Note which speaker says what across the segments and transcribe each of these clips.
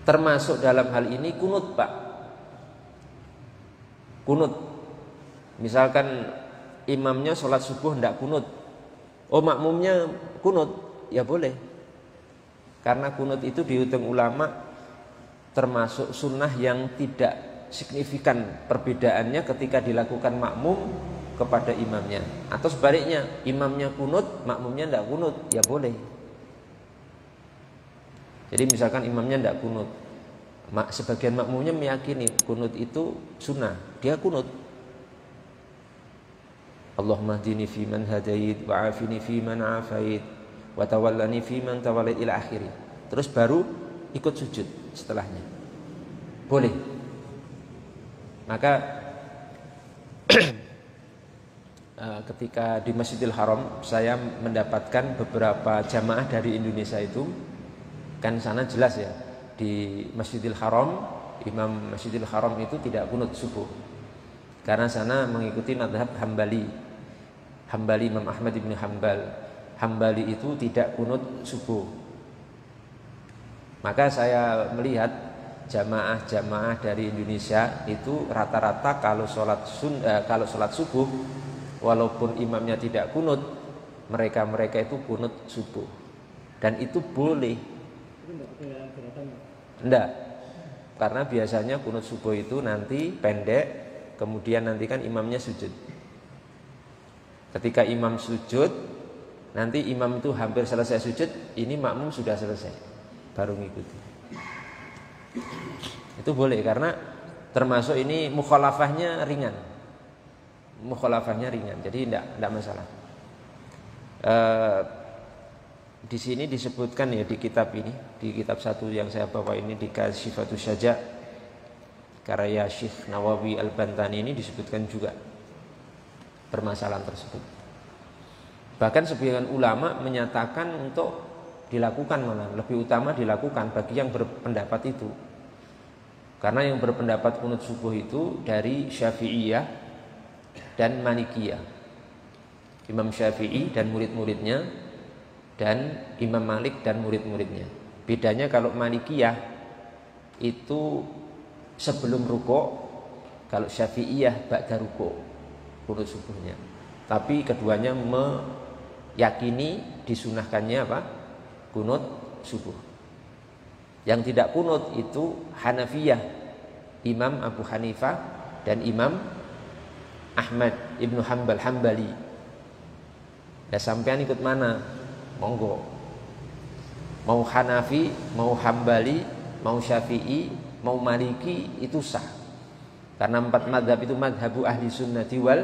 Speaker 1: Termasuk dalam hal ini kunut, Pak. Kunut. Misalkan imamnya sholat subuh tidak kunut, oh makmumnya kunut, ya boleh. Karena kunut itu dihitung ulama termasuk sunnah yang tidak signifikan perbedaannya ketika dilakukan makmum kepada imamnya. Atau sebaliknya, imamnya kunut, makmumnya tidak kunut, ya boleh. Jadi misalkan imamnya tidak kunut, sebagian makmumnya meyakini kunut itu sunnah, dia kunut. Allahumma hdini fi man hadait wa afini fi man afait wa tawallani fi man tawallait ila akhiri. Terus baru ikut sujud setelahnya. Boleh. Maka ketika di Masjidil Haram saya mendapatkan beberapa jamaah dari Indonesia itu, kan sana jelas ya, di Masjidil Haram, imam Masjidil Haram itu tidak kunut subuh. Karena sana mengikuti madhab Hambali. Hambali, Imam Ahmad ibn Hambal. Hambali itu tidak kunut subuh. Maka saya melihat jamaah-jamaah dari Indonesia itu rata-rata kalau sholat subuh, walaupun imamnya tidak kunut, mereka itu kunut subuh. Dan itu boleh. Enggak, karena biasanya kunut subuh itu nanti pendek, kemudian nanti kan imamnya sujud. Ketika imam sujud, nanti imam itu hampir selesai sujud, ini makmum sudah selesai, baru ngikuti. Itu boleh karena termasuk ini mukhalafahnya ringan. Mukhalafahnya ringan, jadi enggak masalah. Di sini disebutkan ya di kitab ini, di kitab satu yang saya bawa ini, di Kasyifatus Syaja' karya Syekh Nawawi Al-Bantani, ini disebutkan juga permasalahan tersebut. Bahkan sebagian ulama menyatakan untuk dilakukan, malah lebih utama dilakukan bagi yang berpendapat itu. Karena yang berpendapat kunut subuh itu dari Syafi'iyah dan Malikiyah. Imam Syafi'i dan murid-muridnya, dan Imam Malik dan murid-muridnya. Bedanya kalau Malikiyah itu sebelum rukuk, kalau Syafi'iyah ba'da rukuk kunut subuhnya. Tapi keduanya meyakini disunahkannya apa? Kunut subuh. Yang tidak kunut itu Hanafiyah, Imam Abu Hanifah dan Imam Ahmad ibnu Hambal, Hambali. Ya sampean ikut mana? Monggo. Mau Hanafi, mau Hambali, mau Syafi'i, mau Maliki, itu sah. Karena 4 madhab itu madhabu ahli sunnati wal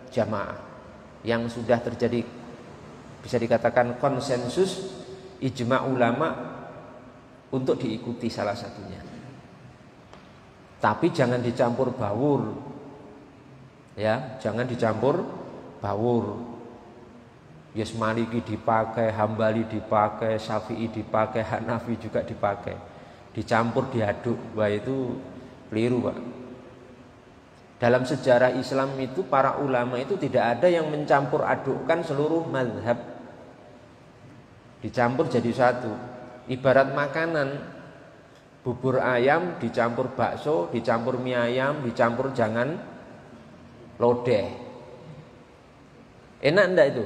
Speaker 1: jamaah, yang sudah terjadi, bisa dikatakan konsensus ijma' ulama untuk diikuti salah satunya. Tapi jangan dicampur baur. Ya, jangan dicampur baur. Yes, Maliki dipakai, Hambali dipakai, Syafi'i dipakai, Hanafi juga dipakai. Dicampur, diaduk, wah itu keliru, Pak. Dalam sejarah Islam itu para ulama itu tidak ada yang mencampur adukkan seluruh mazhab. Dicampur jadi satu. Ibarat makanan, bubur ayam dicampur bakso, dicampur mie ayam, dicampur jangan lodeh. Enak enggak itu?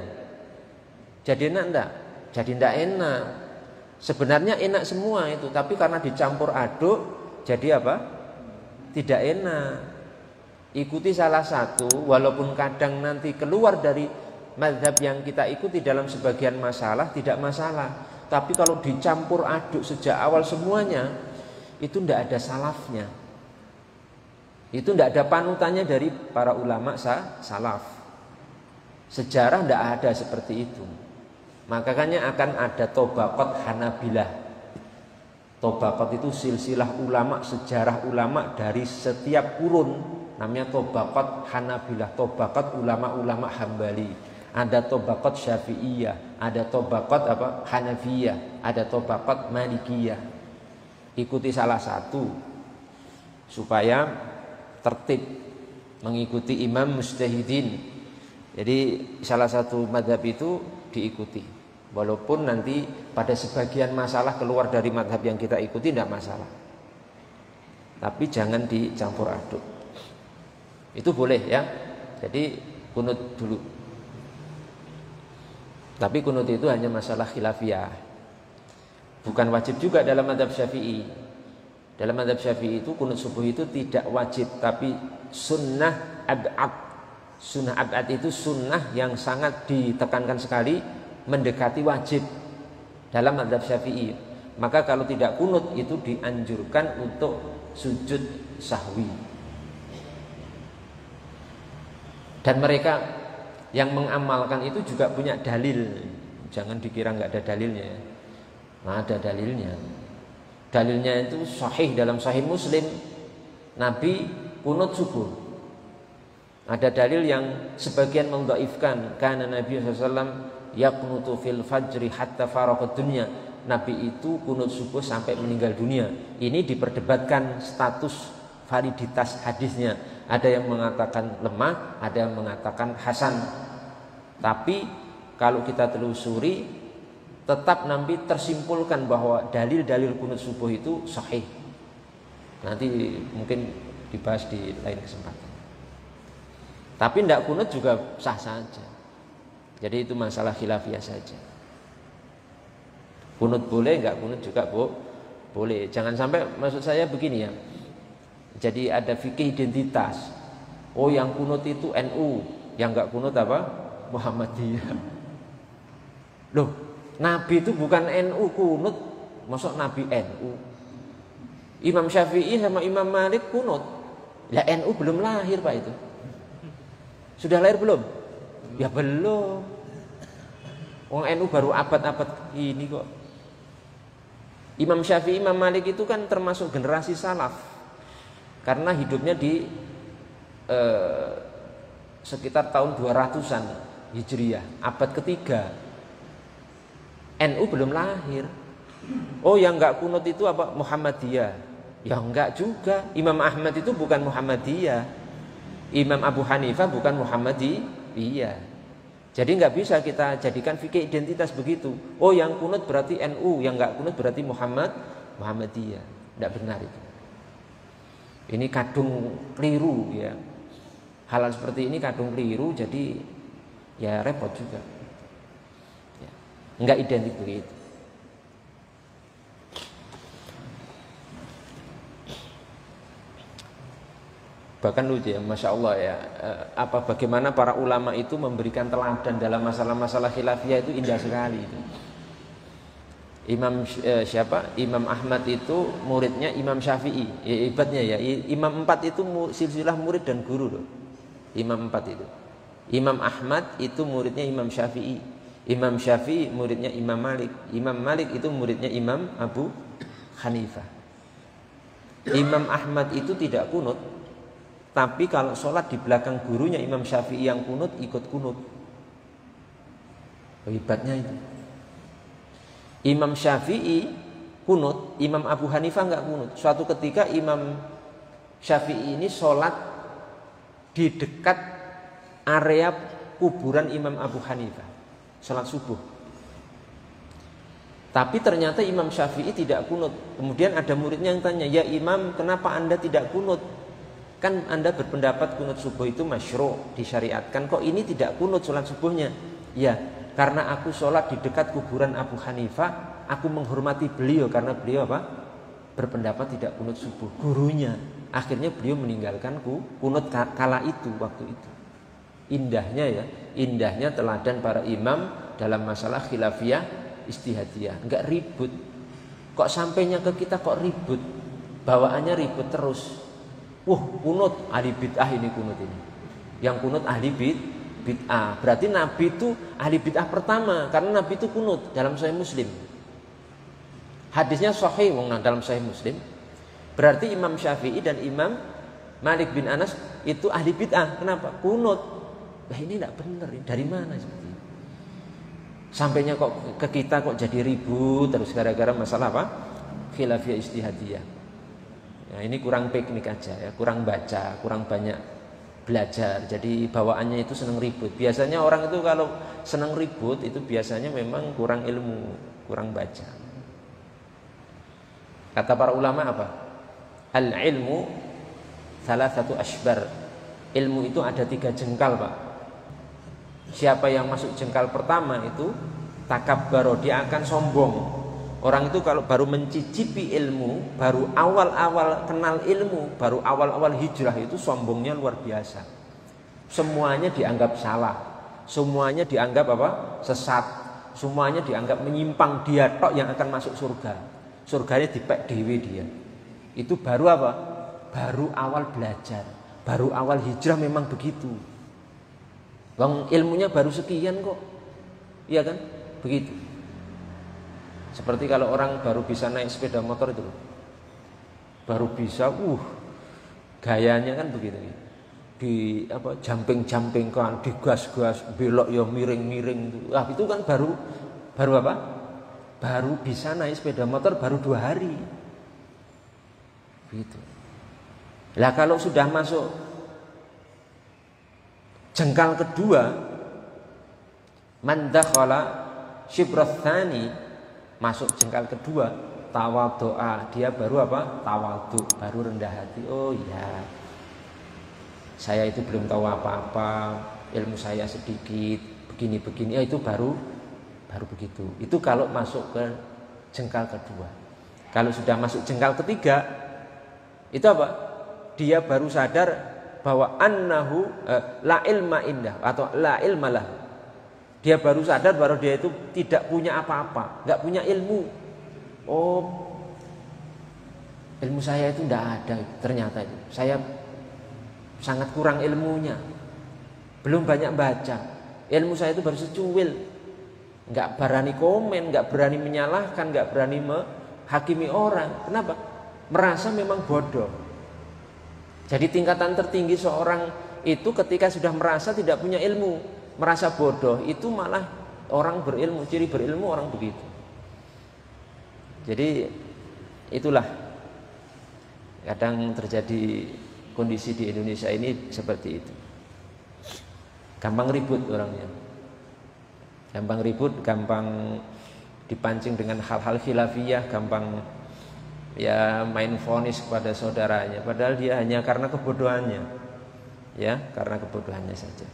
Speaker 1: Jadi enak enggak? Jadi enggak enak. Sebenarnya enak semua itu, tapi karena dicampur aduk jadi apa? Tidak enak. Ikuti salah satu, walaupun kadang nanti keluar dari mazhab yang kita ikuti dalam sebagian masalah, tidak masalah. Tapi kalau dicampur aduk sejak awal semuanya, itu tidak ada salafnya. Itu tidak ada panutannya dari para ulama salaf. Sejarah tidak ada seperti itu. Makanya akan ada Tobaqot Hanabilah. Tobaqot itu silsilah ulama, sejarah ulama dari setiap kurun, namanya Tobaqot Hanabilah, Tobaqot ulama-ulama Hambali. Ada Tobaqot Syafi'iyah, ada Tobaqot Hanafiyah, ada Tobaqot Malikiyah. Ikuti salah satu supaya tertib mengikuti imam mujtahidin. Jadi salah satu madhab itu diikuti. Walaupun nanti pada sebagian masalah keluar dari madhab yang kita ikuti tidak masalah. Tapi jangan dicampur aduk. Itu boleh ya. Jadi kunut dulu. Tapi kunut itu hanya masalah khilafiyah. Bukan wajib juga dalam madhab Syafi'i. Dalam madhab Syafi'i itu kunut subuh itu tidak wajib, tapi sunnah ab'ad. Sunnah ab'ad itu sunnah yang sangat ditekankan sekali, mendekati wajib dalam madhab Syafi'i. Maka kalau tidak kunut itu dianjurkan untuk sujud sahwi. Dan mereka yang mengamalkan itu juga punya dalil. Jangan dikira nggak ada dalilnya. Nah, ada dalilnya. Dalilnya itu sahih dalam Sahih Muslim. Nabi kunut subuh. Ada dalil yang sebagian mendhaifkan, karena Nabi SAW yaqnutu fil fajri hatta faraqad dunya. Nabi itu kunut subuh sampai meninggal dunia. Ini diperdebatkan status validitas hadisnya. Ada yang mengatakan lemah, ada yang mengatakan hasan. Tapi kalau kita telusuri, tetap nanti tersimpulkan bahwa dalil-dalil kunut subuh itu sahih. Nanti mungkin dibahas di lain kesempatan. Tapi tidak kunut juga sah saja. Jadi itu masalah khilafiyah saja. Kunut boleh, enggak kunut juga boleh. Jangan sampai, maksud saya begini ya. Jadi ada fikih identitas. Oh, yang kunut itu NU, yang enggak kunut apa? Muhammadiyah. Loh, Nabi itu bukan NU kunut, masuk Nabi NU. Imam Syafi'i sama Imam Malik kunut. Lah NU belum lahir Pak itu. Sudah lahir belum? Ya belum. Wong NU baru abad-abad ini kok. Imam Syafi'i, Imam Malik itu kan termasuk generasi salaf. Karena hidupnya di sekitar tahun 200-an Hijriyah, abad ketiga. NU belum lahir. Oh, yang enggak kunut itu apa? Muhammadiyah. Ya enggak juga. Imam Ahmad itu bukan Muhammadiyah. Imam Abu Hanifah bukan Muhammadiyah. Jadi enggak bisa kita jadikan fikih identitas begitu. Oh, yang kunut berarti NU, yang enggak kunut berarti Muhammadiyah. Enggak benar itu. Ini kadung keliru ya. Hal seperti ini kadung keliru, jadi ya repot juga. Ya. Enggak identik begitu. Bahkan lucu ya, Masya Allah ya, bagaimana para ulama itu memberikan teladan dalam masalah-masalah khilafiyah itu indah sekali itu. Imam Ahmad itu muridnya Imam Syafi'i, ya, hebatnya ya. Imam 4 itu silsilah murid dan guru loh. Imam 4 itu. Imam Ahmad itu muridnya Imam Syafi'i. Imam Syafi'i muridnya Imam Malik. Imam Malik itu muridnya Imam Abu Hanifah. Imam Ahmad itu tidak kunut, tapi kalau sholat di belakang gurunya Imam Syafi'i yang kunut, ikut kunut. Hebatnya itu. Imam Syafi'i kunut, Imam Abu Hanifah enggak kunut. Suatu ketika Imam Syafi'i ini sholat di dekat area kuburan Imam Abu Hanifah, sholat subuh. Tapi ternyata Imam Syafi'i tidak kunut. Kemudian ada muridnya yang tanya, ya Imam, kenapa Anda tidak kunut? Kan Anda berpendapat kunut subuh itu masyru', disyariatkan. Kok ini tidak kunut sholat subuhnya? Ya, karena aku sholat di dekat kuburan Abu Hanifah, aku menghormati beliau karena beliau apa? Berpendapat tidak kunut subuh. Gurunya. Akhirnya beliau meninggalkan kunut kala itu, waktu itu. Indahnya ya, indahnya teladan para imam dalam masalah khilafiyah istihadiyah. Enggak ribut. Kok sampainya ke kita kok ribut? Bawaannya ribut terus. Kunut ahli bid'ah ini kunut ini. Yang kunut ahli bid'ah. Berarti Nabi itu ahli bid'ah pertama, karena Nabi itu kunut dalam Sahih Muslim. Hadisnya sahih dalam Sahih Muslim. Berarti Imam Syafi'i dan Imam Malik bin Anas itu ahli bid'ah. Kenapa? Kunut. Nah, ini tidak benar. Dari mana seperti ini? Sampainya kok ke kita kok jadi ribut terus gara-gara masalah apa? Khilafiyah istihadiyah. Ya, ini kurang piknik aja ya, kurang baca, kurang banyak belajar. Jadi bawaannya itu senang ribut. Biasanya orang itu kalau senang ribut itu biasanya memang kurang ilmu, kurang baca. Kata para ulama apa? Al-ilmu salah satu ashbar. Ilmu itu ada 3 jengkal, Pak. Siapa yang masuk jengkal pertama itu takabbaro, dia akan sombong. Orang itu kalau baru mencicipi ilmu, baru awal-awal kenal ilmu, baru awal-awal hijrah itu sombongnya luar biasa. Semuanya dianggap salah, semuanya dianggap apa? Sesat, semuanya dianggap menyimpang. Dia tok yang akan masuk surga. Surganya dipek dewe dia. Itu baru apa? Baru awal belajar, baru awal hijrah memang begitu. Bang, ilmunya baru sekian kok. Iya kan? Begitu. Seperti kalau orang baru bisa naik sepeda motor itu, baru bisa, gayanya kan begitu. Di apa, jumping kan, digas-gas, belok ya miring-miring. Itu kan baru apa? Baru bisa naik sepeda motor baru 2 hari. Begitu. Lah kalau sudah masuk jengkal kedua, man dakhala syibrat tsani, masuk jengkal kedua, tawadhu'a, dia baru apa? Tawadhu, baru rendah hati. Oh iya, saya itu belum tahu apa-apa, ilmu saya sedikit, begini-begini. Itu baru begitu. Itu kalau masuk ke jengkal kedua. Kalau sudah masuk jengkal ketiga, itu apa? Dia baru sadar bahwa annahu la ilma indah atau la ilma lah. Dia baru sadar bahwa dia itu tidak punya apa-apa, nggak punya ilmu. Oh, ilmu saya itu tidak ada ternyata itu. Saya sangat kurang ilmunya, belum banyak baca. Ilmu saya itu baru secuil, nggak berani komen, nggak berani menyalahkan, nggak berani menghakimi orang. Kenapa? Merasa memang bodoh. Jadi tingkatan tertinggi seorang itu ketika sudah merasa tidak punya ilmu, merasa bodoh, itu malah orang berilmu. Ciri berilmu orang begitu. Jadi itulah kadang terjadi kondisi di Indonesia ini seperti itu. Gampang ribut orangnya, gampang ribut, gampang dipancing dengan hal-hal khilafiyah, gampang ya main vonis kepada saudaranya, padahal dia hanya karena kebodohannya, ya karena kebodohannya saja.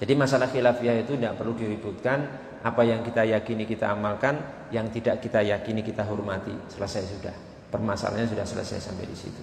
Speaker 1: Jadi masalah khilafiyah itu tidak perlu diributkan. Apa yang kita yakini kita amalkan, yang tidak kita yakini kita hormati. Selesai sudah, permasalahannya sudah selesai sampai di situ.